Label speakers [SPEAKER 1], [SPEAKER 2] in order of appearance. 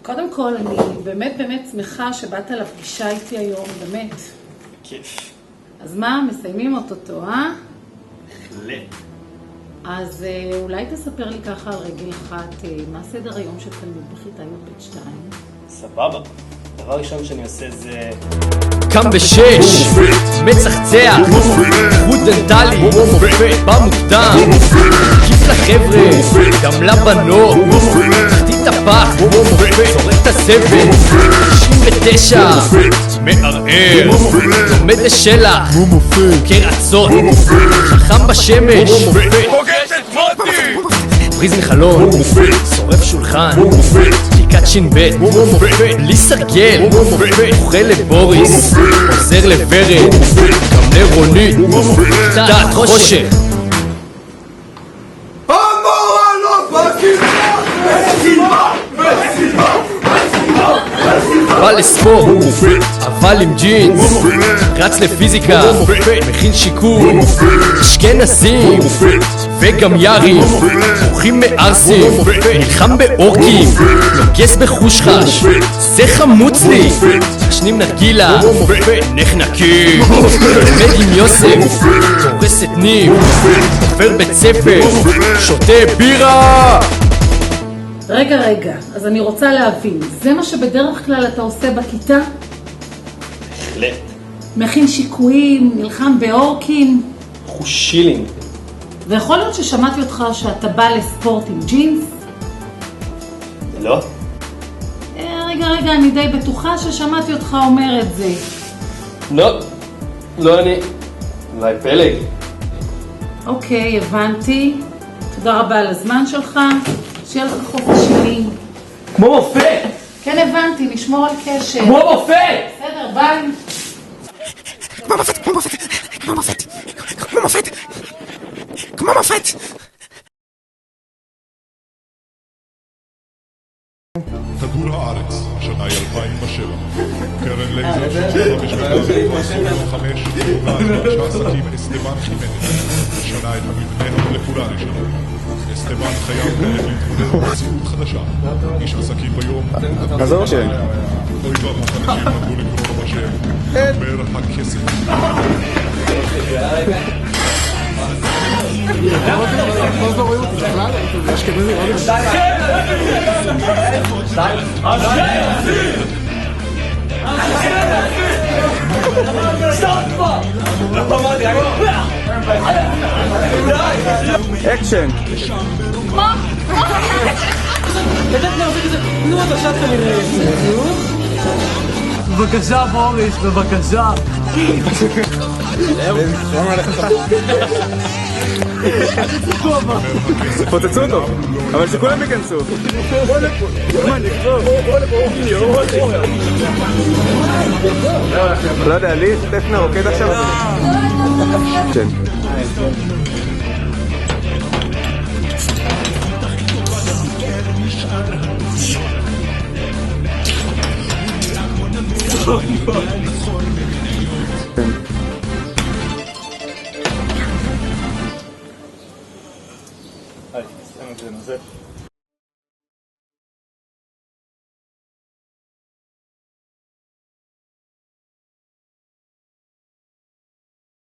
[SPEAKER 1] קודם כל, אני באמת שמחה שבאת לפגישה איתי היום, באמת.
[SPEAKER 2] כיף.
[SPEAKER 1] אז מה, מסיימים אותו, אה?
[SPEAKER 2] בהחלט.
[SPEAKER 1] אז אולי תספר לי ככה על רגל אחת, מה סדר היום של תלמיד בכיתה י"ב 2?
[SPEAKER 2] סבבה. דבר ראשון שאני עושה זה...
[SPEAKER 3] קם בשש, מצחצח, חוט דנטלי, בא מוקדם, כיף לחבר'ה, גם לבנות, תחתית הפח, זורק את הזבל, 99, מערער, לומד לשלח, חוקר עצות, חכם בשמש, פוגש את מוטי, פריז מחלון, שורף שולחן, בדיקת שין בית, בלי סרגל, אוכל לבוריס, עוזר לוורד, גם לרונית, דעת חושך. בא לספורט, אבל עם ג'ינס, רץ לפיזיקה, מכין שיקול, אשכנזים וגם ירים, אורחים מארסים, נלחם באורקים, נוגס בחושחש, זה חמוץ לי, משנים נרגילה, נחנקים, לומד עם יוסף, דורס את ניב, עובר בית ספר, שותה בירה.
[SPEAKER 1] רגע, אז אני רוצה להבין, זה מה שבדרך כלל אתה עושה בכיתה?
[SPEAKER 2] בהחלט.
[SPEAKER 1] מכין שיקויים, נלחם באורקים,
[SPEAKER 2] חושילינג.
[SPEAKER 1] ויכול להיות ששמעתי אותך שאתה בא לספורט עם ג'ינס?
[SPEAKER 2] לא?
[SPEAKER 1] רגע, אני די בטוחה ששמעתי אותך אומר את זה.
[SPEAKER 2] לא אני. אולי פלג.
[SPEAKER 1] אוקיי, הבנתי. תודה רבה על הזמן שלך. שיהיה לך חופש שלי.
[SPEAKER 2] כמו מופת!
[SPEAKER 1] כן, הבנתי, נשמור על קשר.
[SPEAKER 2] כמו מופת!
[SPEAKER 1] בסדר, ביי.
[SPEAKER 4] כמו מופת! כדור הארץ, השנה היא 2007. קרן לייזר שצריכה בשבילת 25 ואנשי עסקים אסטבן חימנס. השנה את המבנה המולקולרי שלו. אסטבן חייב כעת להתמודד עם מציאות חדשה. איש עסקים ביום.
[SPEAKER 5] עזור שם.
[SPEAKER 4] אוי ואבו חדשים נתנו לקרוא בשם. דבר הכסף.
[SPEAKER 5] אקשן.
[SPEAKER 3] בבקשה בוריס, בבקשה.
[SPEAKER 5] פוצצו אותו, אבל שכולם ייכנסו. לא יודע, לי סטפנה רוקד עכשיו. כן.
[SPEAKER 2] היי, סתם את זה נוזף.